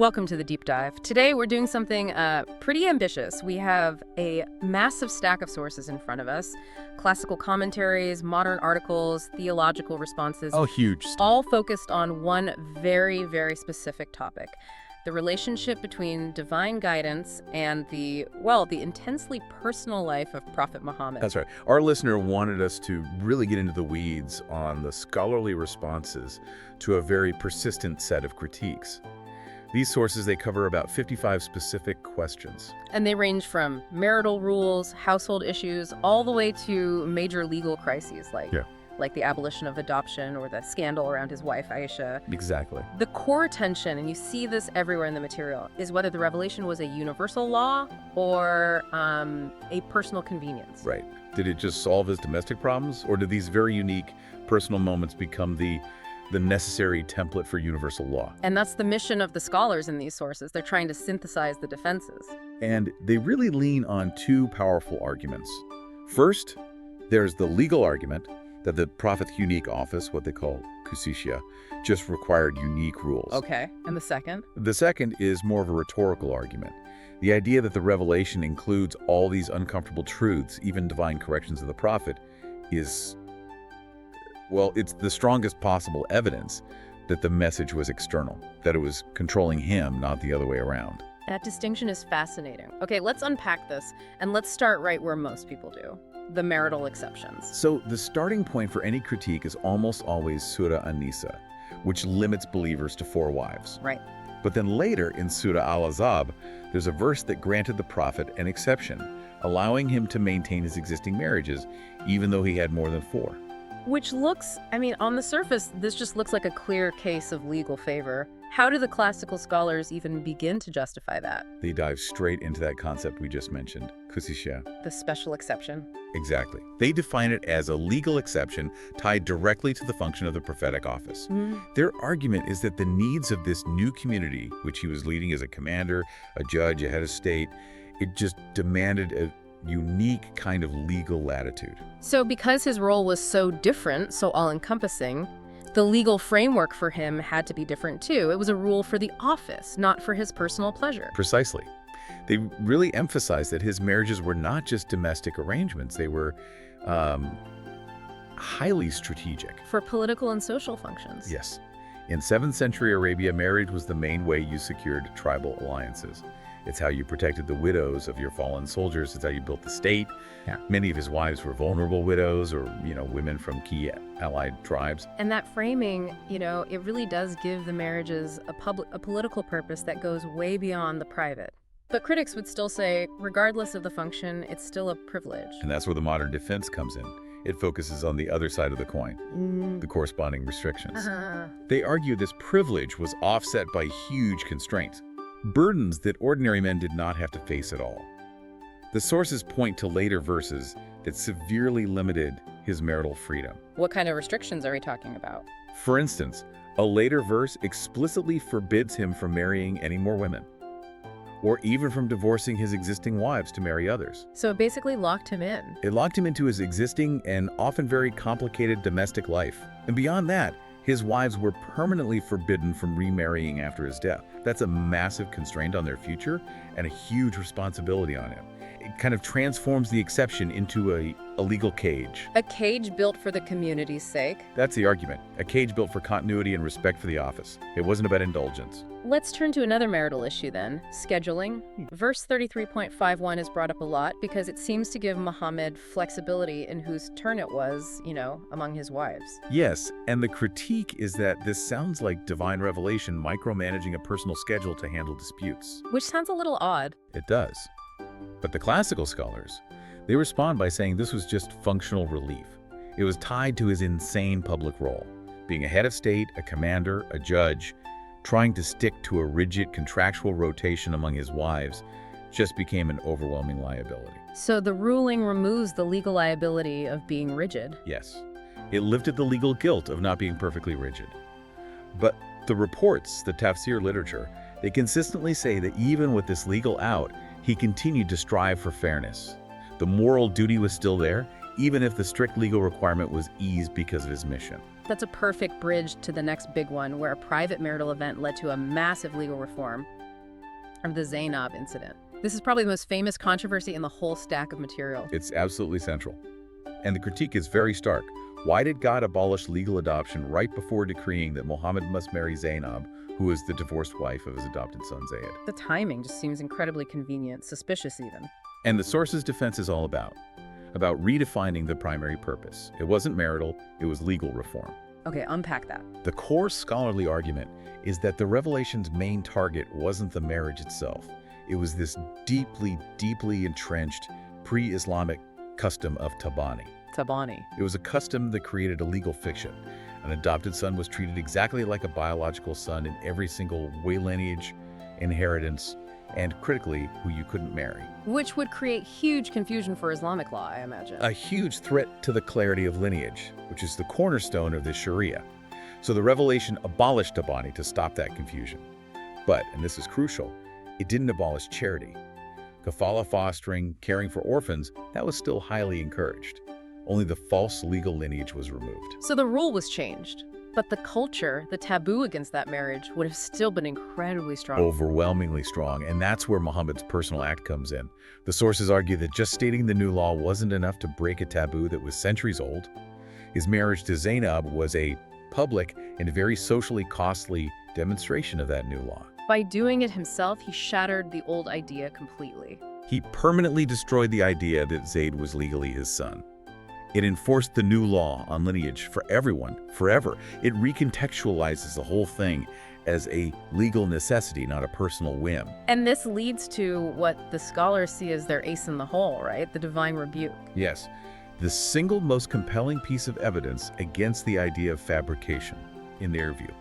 Welcome to the deep dive. Today we're doing something pretty ambitious. We have a massive stack of sources in front of us. Classical commentaries, modern articles, theological responses. Oh, huge. All focused on one very, very specific topic. The relationship between divine guidance and the intensely personal life of Prophet Muhammad. That's right. Our listener wanted us to really get into the weeds on the scholarly responses to a very persistent set of critiques. These sources, they cover about 55 specific questions. And they range from marital rules, household issues, all the way to major legal crises like the abolition of adoption or the scandal around his wife, Aisha. Exactly. The core tension, and you see this everywhere in the material, is whether the revelation was a universal law or a personal convenience. Right. Did it just solve his domestic problems, or did these very unique personal moments become the necessary template for universal law? And that's the mission of the scholars in these sources. They're trying to synthesize the defenses. And they really lean on two powerful arguments. First, there's the legal argument that the prophet's unique office, what they call khususiyah, just required unique rules. Okay, and the second? The second is more of a rhetorical argument. The idea that the revelation includes all these uncomfortable truths, even divine corrections of the prophet, is, well, it's the strongest possible evidence that the message was external, that it was controlling him, not the other way around. That distinction is fascinating. Okay, let's unpack this, and let's start right where most people do, the marital exceptions. So the starting point for any critique is almost always Surah An-Nisa, which limits believers to 4 wives. Right. But then later in Surah Al-Ahzab, there's a verse that granted the prophet an exception, allowing him to maintain his existing marriages, even though he had more than 4. Which looks, on the surface, this just looks like a clear case of legal favor. How do the classical scholars even begin to justify that? They dive straight into that concept we just mentioned, khususiyah. The special exception. Exactly. They define it as a legal exception tied directly to the function of the prophetic office. Their argument is that the needs of this new community, which he was leading as a commander, a judge, a head of state, it just demanded a unique kind of legal latitude. So because his role was so different, so all-encompassing, the legal framework for him had to be different too. It was a rule for the office, not for his personal pleasure. Precisely. They really emphasized that his marriages were not just domestic arrangements. They were highly strategic. For political and social functions. Yes. In 7th century Arabia, marriage was the main way you secured tribal alliances. It's how you protected the widows of your fallen soldiers. It's how you built the state. Yeah. Many of his wives were vulnerable widows or, women from key allied tribes. And that framing, it really does give the marriages a political purpose that goes way beyond the private. But critics would still say, regardless of the function, it's still a privilege. And that's where the modern defense comes in. It focuses on the other side of the coin, the corresponding restrictions. They argue this privilege was offset by huge constraints. Burdens that ordinary men did not have to face at all. The sources point to later verses that severely limited his marital freedom. What kind of restrictions are we talking about? For instance, a later verse explicitly forbids him from marrying any more women, or even from divorcing his existing wives to marry others. So it basically locked him in. It locked him into his existing and often very complicated domestic life. And beyond that, his wives were permanently forbidden from remarrying after his death. That's a massive constraint on their future and a huge responsibility on him. It kind of transforms the exception into a legal cage. A cage built for the community's sake? That's the argument. A cage built for continuity and respect for the office. It wasn't about indulgence. Let's turn to another marital issue then, scheduling. Verse 33.51 is brought up a lot because it seems to give Muhammad flexibility in whose turn it was, among his wives. Yes, and the critique is that this sounds like divine revelation micromanaging a personal schedule to handle disputes. Which sounds a little odd. It does. But the classical scholars, they respond by saying this was just functional relief. It was tied to his insane public role, being a head of state, a commander, a judge. Trying to stick to a rigid contractual rotation among his wives just became an overwhelming liability. So the ruling removes the legal liability of being rigid. Yes. It lifted the legal guilt of not being perfectly rigid. But the reports, the tafsir literature, they consistently say that even with this legal out, he continued to strive for fairness. The moral duty was still there, even if the strict legal requirement was eased because of his mission. That's a perfect bridge to the next big one, where a private marital event led to a massive legal reform of the Zainab incident. This is probably the most famous controversy in the whole stack of material. It's absolutely central. And the critique is very stark. Why did God abolish legal adoption right before decreeing that Muhammad must marry Zainab, who is the divorced wife of his adopted son Zayd? The timing just seems incredibly convenient, suspicious even. And the source's defense is all about redefining the primary purpose. It wasn't marital, it was legal reform. Okay, unpack that. The core scholarly argument is that the revelation's main target wasn't the marriage itself. It was this deeply, deeply entrenched pre-Islamic custom of tabani. Tabani. It was a custom that created a legal fiction. An adopted son was treated exactly like a biological son in every single way, lineage, inheritance, and critically, who you couldn't marry. Which would create huge confusion for Islamic law, I imagine. A huge threat to the clarity of lineage, which is the cornerstone of the Sharia. So the revelation abolished tabani to stop that confusion. But, and this is crucial, it didn't abolish charity. Kafala fostering, caring for orphans, that was still highly encouraged. Only the false legal lineage was removed. So the rule was changed, but the culture, the taboo against that marriage, would have still been incredibly strong. Overwhelmingly strong, and that's where Muhammad's personal act comes in. The sources argue that just stating the new law wasn't enough to break a taboo that was centuries old. His marriage to Zainab was a public and very socially costly demonstration of that new law. By doing it himself, he shattered the old idea completely. He permanently destroyed the idea that Zayd was legally his son. It enforced the new law on lineage for everyone, forever. It recontextualizes the whole thing as a legal necessity, not a personal whim. And this leads to what the scholars see as their ace in the hole, right? The divine rebuke. Yes, the single most compelling piece of evidence against the idea of fabrication, in their view.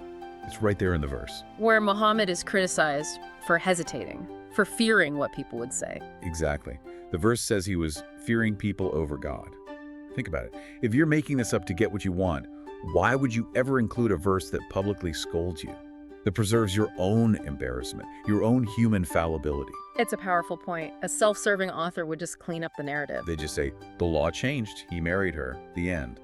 It's right there in the verse. Where Muhammad is criticized for hesitating, for fearing what people would say. Exactly. The verse says he was fearing people over God. Think about it. If you're making this up to get what you want, why would you ever include a verse that publicly scolds you, that preserves your own embarrassment, your own human fallibility? It's a powerful point. A self-serving author would just clean up the narrative. They just say, the law changed, he married her, the end.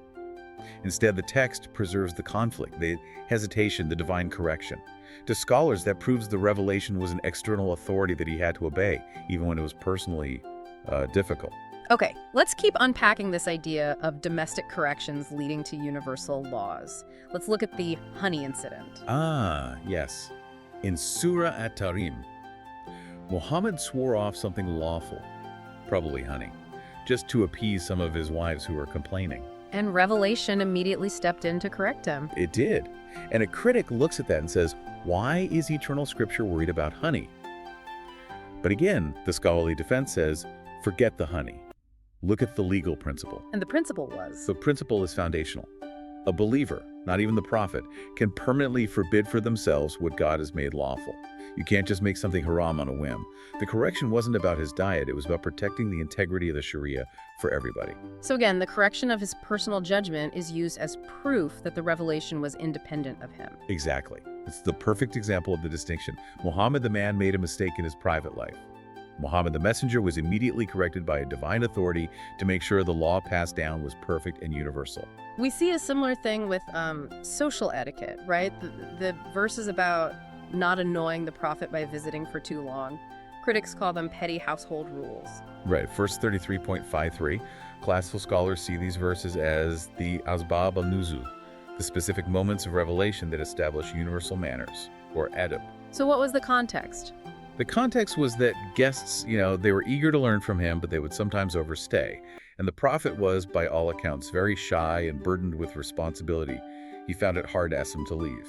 Instead, the text preserves the conflict, the hesitation, the divine correction. To scholars, that proves the revelation was an external authority that he had to obey, even when it was personally difficult. Okay, let's keep unpacking this idea of domestic corrections leading to universal laws. Let's look at the honey incident. Ah, yes. In Surah At-Tahrim, Muhammad swore off something lawful, probably honey, just to appease some of his wives who were complaining. And Revelation immediately stepped in to correct him. It did. And a critic looks at that and says, why is eternal scripture worried about honey? But again, the scholarly defense says, forget the honey. Look at the legal principle. And the principle was? The principle is foundational. A believer, not even the prophet, can permanently forbid for themselves what God has made lawful. You can't just make something haram on a whim. The correction wasn't about his diet, it was about protecting the integrity of the Sharia for everybody. So again, the correction of his personal judgment is used as proof that the revelation was independent of him. Exactly. It's the perfect example of the distinction. Muhammad the man made a mistake in his private life. Muhammad the messenger was immediately corrected by a divine authority to make sure the law passed down was perfect and universal. We see a similar thing with social etiquette, right? The verses about not annoying the prophet by visiting for too long. Critics call them petty household rules. Right, verse 33.53. Classical scholars see these verses as the asbab al-nuzul, the specific moments of revelation that establish universal manners, or adab. So what was the context? The context was that guests, they were eager to learn from him, but they would sometimes overstay. And the prophet was, by all accounts, very shy and burdened with responsibility. He found it hard to ask him to leave.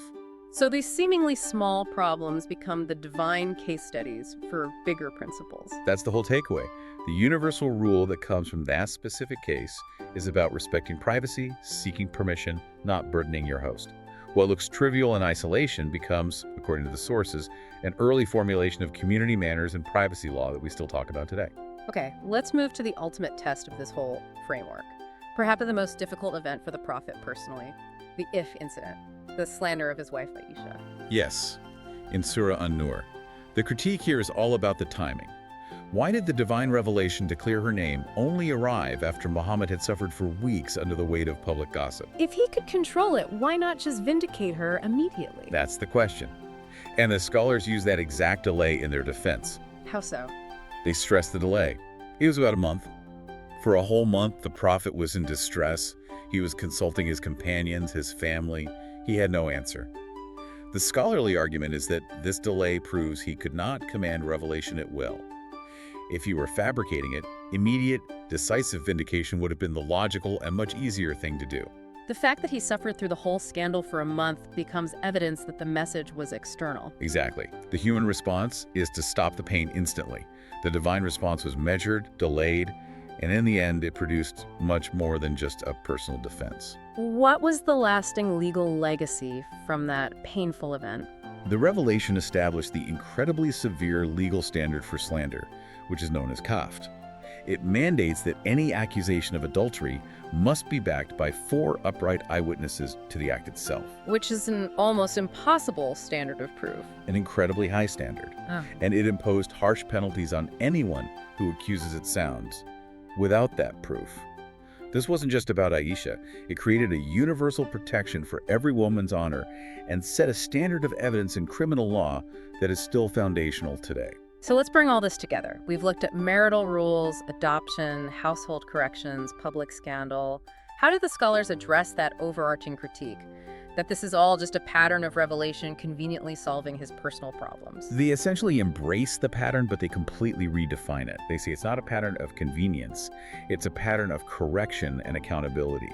So these seemingly small problems become the divine case studies for bigger principles. That's the whole takeaway. The universal rule that comes from that specific case is about respecting privacy, seeking permission, not burdening your host. What looks trivial in isolation becomes, according to the sources, an early formulation of community manners and privacy law that we still talk about today. Okay, let's move to the ultimate test of this whole framework. Perhaps the most difficult event for the prophet personally, the If incident, the slander of his wife Aisha. Yes, in Surah An-Nur. The critique here is all about the timing. Why did the divine revelation to clear her name only arrive after Muhammad had suffered for weeks under the weight of public gossip? If he could control it, why not just vindicate her immediately? That's the question. And the scholars use that exact delay in their defense. How so? They stress the delay. It was about a month. For a whole month, the prophet was in distress. He was consulting his companions, his family. He had no answer. The scholarly argument is that this delay proves he could not command revelation at will. If he were fabricating it, immediate, decisive vindication would have been the logical and much easier thing to do. The fact that he suffered through the whole scandal for a month becomes evidence that the message was external. Exactly. The human response is to stop the pain instantly. The divine response was measured, delayed, and in the end, it produced much more than just a personal defense. What was the lasting legal legacy from that painful event? The revelation established the incredibly severe legal standard for slander, which is known as kaft. It mandates that any accusation of adultery must be backed by 4 upright eyewitnesses to the act itself. Which is an almost impossible standard of proof. An incredibly high standard. And it imposed harsh penalties on anyone who accuses it sounds without that proof. This wasn't just about Aisha. It created a universal protection for every woman's honor and set a standard of evidence in criminal law that is still foundational today. So let's bring all this together. We've looked at marital rules, adoption, household corrections, public scandal. How do the scholars address that overarching critique? That this is all just a pattern of revelation conveniently solving his personal problems. They essentially embrace the pattern, but they completely redefine it. They say it's not a pattern of convenience, it's a pattern of correction and accountability.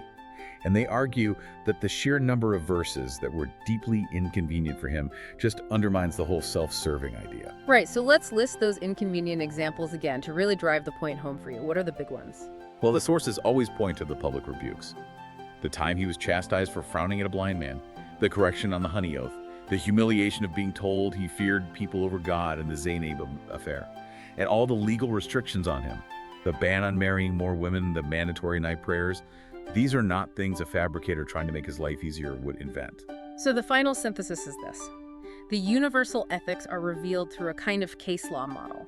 And they argue that the sheer number of verses that were deeply inconvenient for him just undermines the whole self-serving idea. Right, so let's list those inconvenient examples again to really drive the point home for you. What are the big ones? Well, the sources always point to the public rebukes. The time he was chastised for frowning at a blind man, the correction on the honey oath, the humiliation of being told he feared people over God in the Zaynab affair, and all the legal restrictions on him, the ban on marrying more women, the mandatory night prayers. These are not things a fabricator trying to make his life easier would invent. So the final synthesis is this. The universal ethics are revealed through a kind of case law model.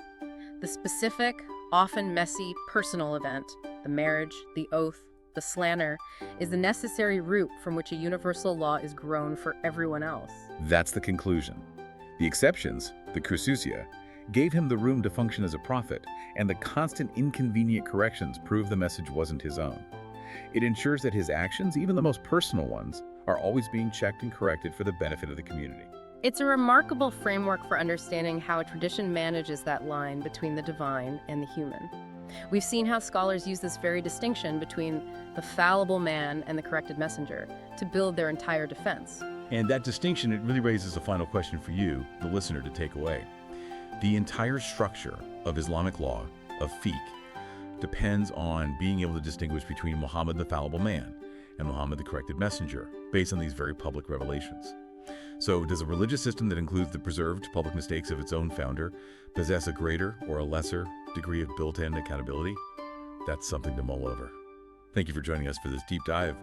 The specific, often messy, personal event, the marriage, the oath, the slander, is the necessary root from which a universal law is grown for everyone else. That's the conclusion. The exceptions, the khususia, gave him the room to function as a prophet, and the constant inconvenient corrections prove the message wasn't his own. It ensures that his actions, even the most personal ones, are always being checked and corrected for the benefit of the community. It's a remarkable framework for understanding how a tradition manages that line between the divine and the human. We've seen how scholars use this very distinction between the fallible man and the corrected messenger to build their entire defense. And that distinction, it really raises a final question for you, the listener, to take away. The entire structure of Islamic law, of fiqh, depends on being able to distinguish between Muhammad the fallible man and Muhammad the corrected messenger, based on these very public revelations. So does a religious system that includes the preserved public mistakes of its own founder possess a greater or a lesser degree of built-in accountability? That's something to mull over. Thank you for joining us for this deep dive.